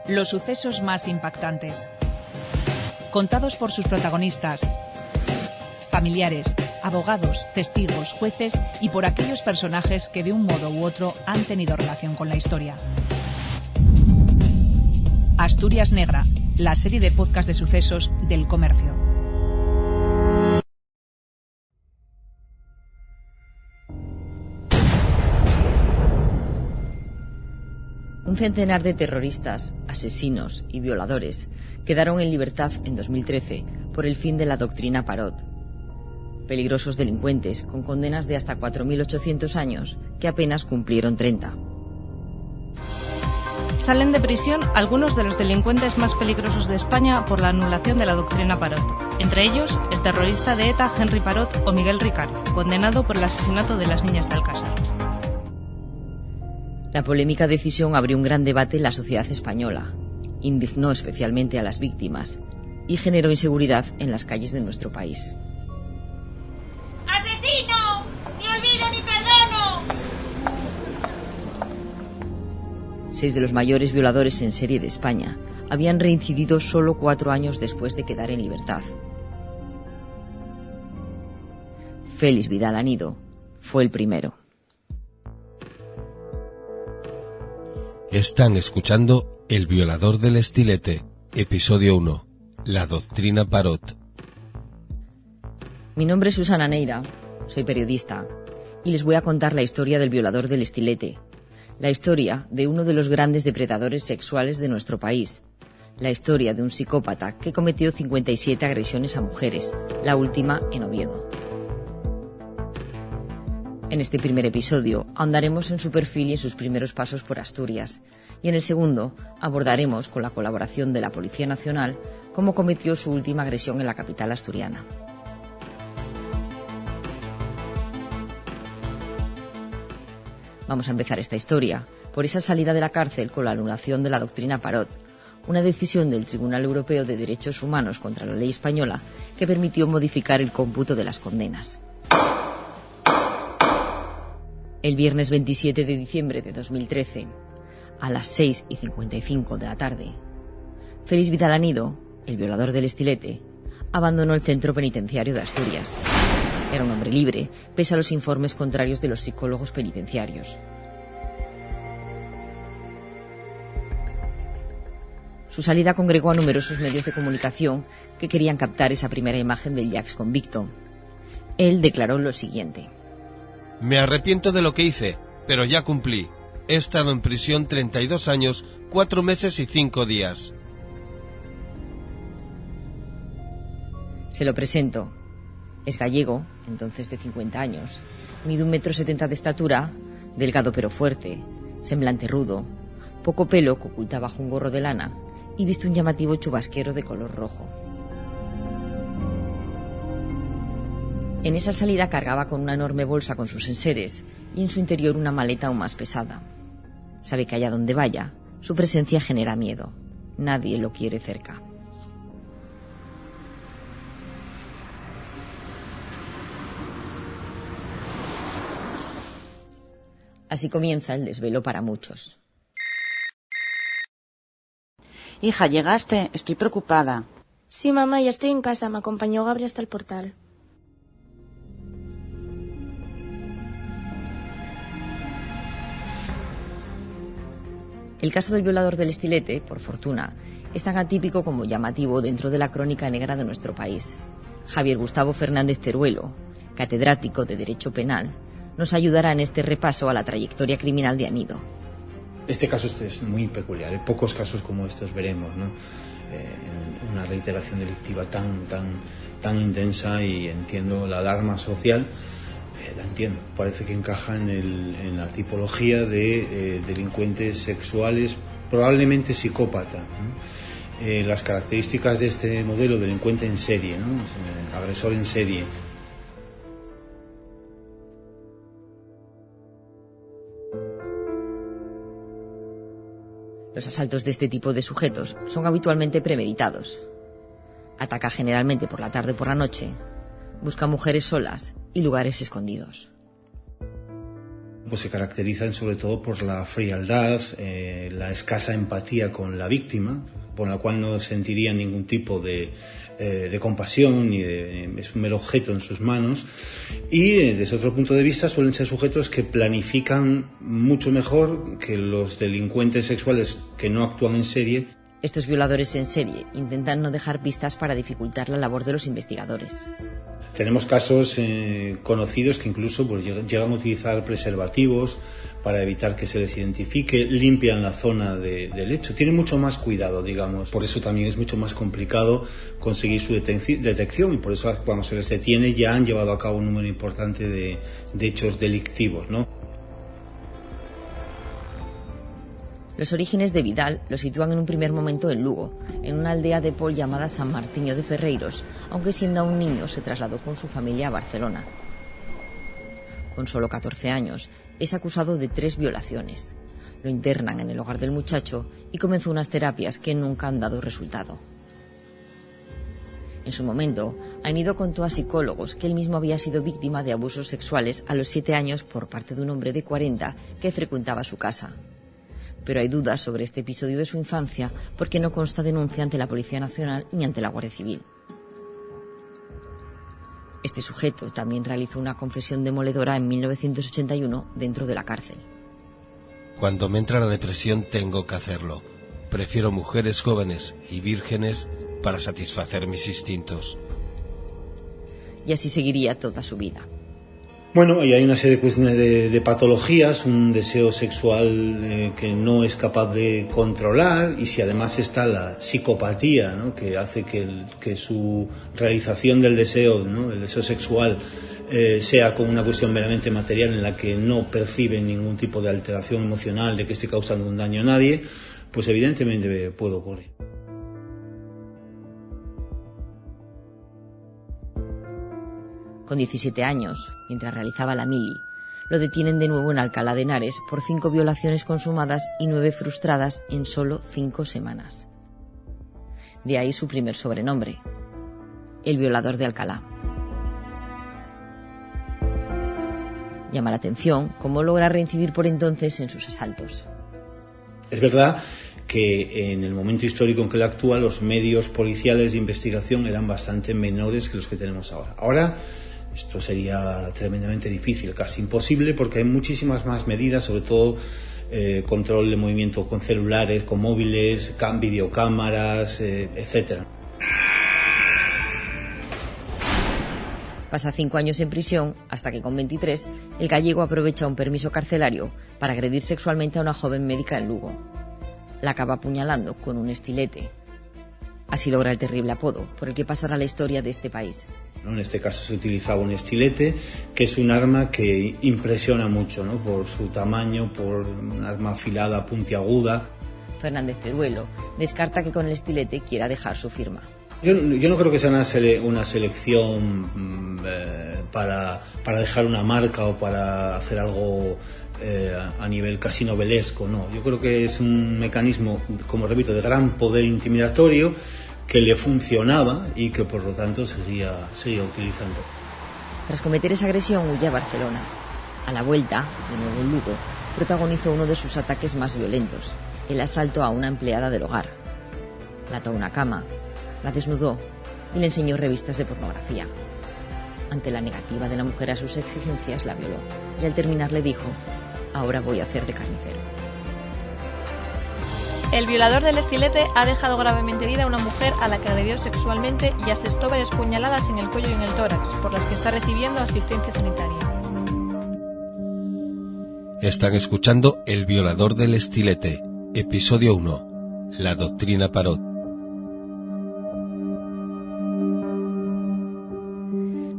Los sucesos más impactantes. Contados por sus protagonistas, familiares, abogados, testigos, jueces y por aquellos personajes que de un modo u otro han tenido relación con la historia. Asturias Negra, la serie de podcast de sucesos del Comercio. Un centenar de terroristas, asesinos y violadores quedaron en libertad en 2013 por el fin de la doctrina Parot. Peligrosos delincuentes con condenas de hasta 4.800 años que apenas cumplieron 30. Salen de prisión algunos de los delincuentes más peligrosos de España por la anulación de la doctrina Parot. Entre ellos, el terrorista de ETA Henry Parot o Miguel Ricard, condenado por el asesinato de las niñas de Alcázar. La polémica decisión abrió un gran debate en la sociedad española, indignó especialmente a las víctimas y generó inseguridad en las calles de nuestro país. ¡Asesino! ¡Ni olvido ni perdono! 6 de los mayores violadores en serie de España habían reincidido solo 4 años después de quedar en libertad. Félix Vidal Anido fue el primero. Están escuchando El violador del estilete, episodio 1, la doctrina Parot. Mi nombre es Susana Neira, soy periodista, y les voy a contar la historia del violador del estilete, la historia de uno de los grandes depredadores sexuales de nuestro país, la historia de un psicópata que cometió 57 agresiones a mujeres, la última en Oviedo. En este primer episodio ahondaremos en su perfil y en sus primeros pasos por Asturias, y en el segundo abordaremos, con la colaboración de la Policía Nacional, cómo cometió su última agresión en la capital asturiana. Vamos a empezar esta historia por esa salida de la cárcel con la anulación de la doctrina Parot, una decisión del Tribunal Europeo de Derechos Humanos contra la ley española que permitió modificar el cómputo de las condenas. El viernes 27 de diciembre de 2013, a las 6:55 de la tarde, Félix Vidal Anido, el violador del estilete, abandonó el centro penitenciario de Asturias. Era un hombre libre, pese a los informes contrarios de los psicólogos penitenciarios. Su salida congregó a numerosos medios de comunicación que querían captar esa primera imagen del ya ex convicto. Él declaró lo siguiente: Me arrepiento de lo que hice, pero ya cumplí. He estado en prisión 32 años, 4 meses y 5 días. Se lo presento. Es gallego, entonces de 50 años. Mide 1,70 m de estatura, delgado pero fuerte, semblante rudo, poco pelo que oculta bajo un gorro de lana y viste un llamativo chubasquero de color rojo. En esa salida cargaba con una enorme bolsa con sus enseres y en su interior una maleta aún más pesada. Sabe que allá donde vaya, su presencia genera miedo. Nadie lo quiere cerca. Así comienza el desvelo para muchos. Hija, ¿llegaste? Estoy preocupada. Sí, mamá, ya estoy en casa. Me acompañó Gabriel hasta el portal. El caso del violador del estilete, por fortuna, es tan atípico como llamativo dentro de la crónica negra de nuestro país. Javier Gustavo Fernández Teruelo, catedrático de Derecho Penal, nos ayudará en este repaso a la trayectoria criminal de Anido. Este caso es muy peculiar. Hay pocos casos como estos veremos, ¿no? Una reiteración delictiva tan intensa, y entiendo la alarma social. La entiendo, parece que encaja en la tipología de delincuentes sexuales, probablemente psicópata, ¿no? Las características de este modelo, delincuente en serie, ¿no? Agresor en serie. Los asaltos de este tipo de sujetos son habitualmente premeditados. Ataca generalmente por la tarde o por la noche, busca mujeres solas y lugares escondidos. Pues se caracterizan sobre todo por la frialdad, la escasa empatía con la víctima, por la cual no sentiría ningún tipo de compasión ni es un mero objeto en sus manos, y desde otro punto de vista suelen ser sujetos que planifican mucho mejor que los delincuentes sexuales que no actúan en serie. Estos violadores en serie intentan no dejar pistas para dificultar la labor de los investigadores. Tenemos casos conocidos que incluso pues, llegan a utilizar preservativos para evitar que se les identifique, limpian la zona del hecho, tienen mucho más cuidado, digamos. Por eso también es mucho más complicado conseguir su detección y por eso cuando se les detiene ya han llevado a cabo un número importante de hechos delictivos, ¿no? Los orígenes de Vidal lo sitúan en un primer momento en Lugo, en una aldea de Pol llamada San Martiño de Ferreiros, aunque siendo aún niño se trasladó con su familia a Barcelona. Con solo 14 años, es acusado de 3 violaciones. Lo internan en el hogar del muchacho y comenzó unas terapias que nunca han dado resultado. En su momento, Anido contó a psicólogos que él mismo había sido víctima de abusos sexuales a los 7 años por parte de un hombre de 40 que frecuentaba su casa. Pero hay dudas sobre este episodio de su infancia porque no consta denuncia ante la Policía Nacional ni ante la Guardia Civil. Este sujeto también realizó una confesión demoledora en 1981 dentro de la cárcel. Cuando me entra la depresión tengo que hacerlo. Prefiero mujeres jóvenes y vírgenes para satisfacer mis instintos. Y así seguiría toda su vida. Bueno, y hay una serie de cuestiones de patologías, un deseo sexual que no es capaz de controlar, y si además está la psicopatía, ¿no?, que hace que su realización del deseo, ¿no?, el deseo sexual, sea como una cuestión meramente material en la que no percibe ningún tipo de alteración emocional, de que esté causando un daño a nadie, pues evidentemente puede ocurrir. Con 17 años, mientras realizaba la mili, lo detienen de nuevo en Alcalá de Henares por 5 violaciones consumadas y 9 frustradas en solo 5 semanas. De ahí su primer sobrenombre, el violador de Alcalá. Llama la atención cómo logra reincidir por entonces en sus asaltos. Es verdad que en el momento histórico en que él actúa, los medios policiales de investigación eran bastante menores que los que tenemos ahora. Ahora esto sería tremendamente difícil, casi imposible, porque hay muchísimas más medidas, sobre todo control de movimiento con celulares, con móviles, videocámaras, etcétera. Pasa 5 años en prisión hasta que con 23 el gallego aprovecha un permiso carcelario para agredir sexualmente a una joven médica en Lugo. La acaba apuñalando con un estilete. Así logra el terrible apodo por el que pasará la historia de este país. En este caso se utilizaba un estilete, que es un arma que impresiona mucho, ¿no?, por su tamaño, por un arma afilada, puntiaguda. Fernández Teruelo descarta que con el estilete quiera dejar su firma. Yo no creo que sea una selección para dejar una marca o para hacer algo a nivel casi novelesco, no. Yo creo que es un mecanismo, como repito, de gran poder intimidatorio que le funcionaba y que por lo tanto seguía utilizando. Tras cometer esa agresión huye a Barcelona. A la vuelta, de nuevo en Lugo, protagonizó uno de sus ataques más violentos, el asalto a una empleada del hogar. La ató a una cama, la desnudó y le enseñó revistas de pornografía. Ante la negativa de la mujer a sus exigencias, la violó y al terminar le dijo: ahora voy a hacer de carnicero. El violador del estilete ha dejado gravemente herida a una mujer a la que agredió sexualmente y asestó varias puñaladas en el cuello y en el tórax, por las que está recibiendo asistencia sanitaria. Están escuchando El violador del estilete, episodio 1, la doctrina Parot.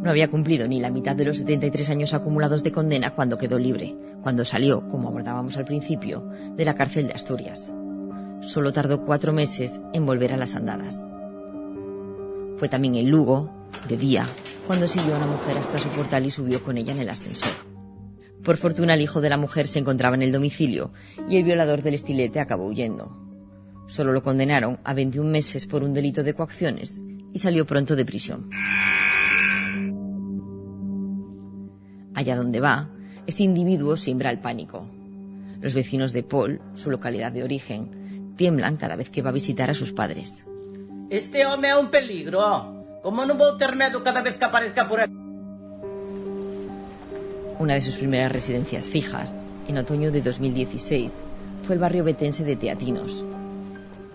No había cumplido ni la mitad de los 73 años acumulados de condena cuando quedó libre, cuando salió, como abordábamos al principio, de la cárcel de Asturias. Solo tardó 4 meses en volver a las andadas. Fue también en Lugo, de día, cuando siguió a una mujer hasta su portal y subió con ella en el ascensor. Por fortuna el hijo de la mujer se encontraba en el domicilio y el violador del estilete acabó huyendo. Solo lo condenaron a 21 meses por un delito de coacciones y salió pronto de prisión. Allá donde va, Este individuo siembra el pánico. Los vecinos de Paul, su localidad de origen, tiemblan cada vez que va a visitar a sus padres. Este home é un peligro. Como non vou ter medo cada vez que aparezca por aquí? Una de sus primeras residencias fijas, en otoño de 2016, fue el barrio betense de Teatinos.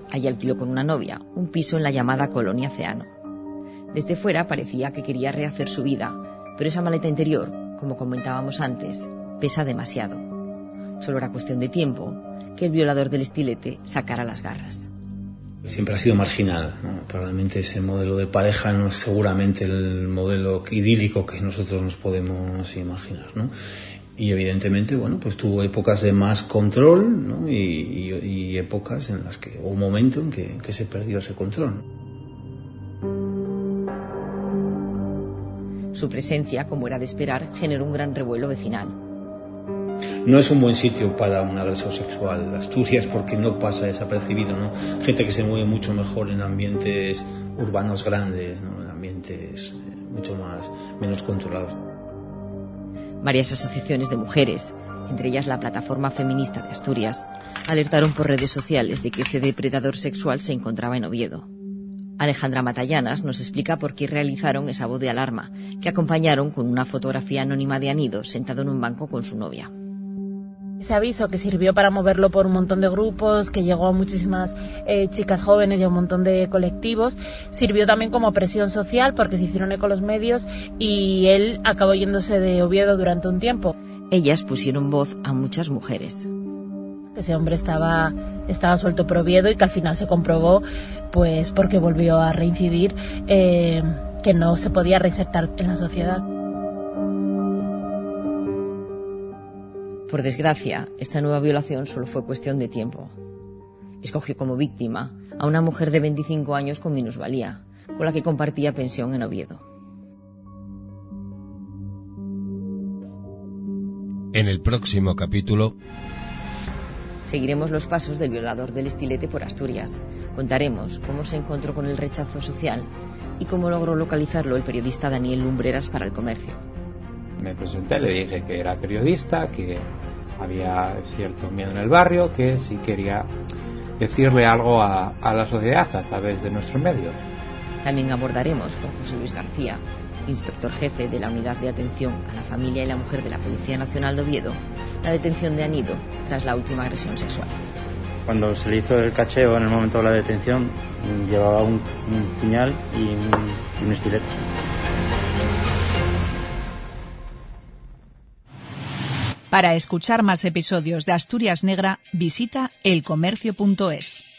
Allí alquiló con una novia un piso en la llamada Colonia Ceano. Desde fuera parecía que quería rehacer su vida, pero esa maleta interior, como comentábamos antes, pesa demasiado. Solo era cuestión de tiempo que el violador del estilete sacara las garras. Siempre ha sido marginal, ¿no? Probablemente ese modelo de pareja no es seguramente el modelo idílico que nosotros nos podemos imaginar, ¿no? Y evidentemente, bueno, pues tuvo épocas de más control, ¿no? y épocas en las que, o un momento en que se perdió ese control. Su presencia, como era de esperar, generó un gran revuelo vecinal. No es un buen sitio para un agresor sexual, Asturias, porque no pasa desapercibido, ¿no? Gente que se mueve mucho mejor en ambientes urbanos grandes, ¿no? En ambientes menos controlados. Varias asociaciones de mujeres, entre ellas la Plataforma Feminista de Asturias, alertaron por redes sociales de que este depredador sexual se encontraba en Oviedo. Alejandra Matallanas nos explica por qué realizaron esa voz de alarma, que acompañaron con una fotografía anónima de Anido sentado en un banco con su novia. Ese aviso que sirvió para moverlo por un montón de grupos, que llegó a muchísimas chicas jóvenes y a un montón de colectivos, sirvió también como presión social porque se hicieron eco los medios y él acabó yéndose de Oviedo durante un tiempo. Ellas pusieron voz a muchas mujeres. Ese hombre estaba suelto por Oviedo y que al final se comprobó, pues porque volvió a reincidir, que no se podía reinsertar en la sociedad. Por desgracia, esta nueva violación solo fue cuestión de tiempo. Escogió como víctima a una mujer de 25 años con minusvalía, con la que compartía pensión en Oviedo. En el próximo capítulo seguiremos los pasos del violador del estilete por Asturias. Contaremos cómo se encontró con el rechazo social y cómo logró localizarlo el periodista Daniel Lumbreras para El Comercio. Me presenté, le dije que era periodista, que había cierto miedo en el barrio, que sí quería decirle algo a la sociedad a través de nuestro medio. También abordaremos con José Luis García, inspector jefe de la Unidad de Atención a la Familia y la Mujer de la Policía Nacional de Oviedo, la detención de Anido tras la última agresión sexual. Cuando se le hizo el cacheo en el momento de la detención, llevaba un puñal y un estilete. Para escuchar más episodios de Asturias Negra, visita elcomercio.es.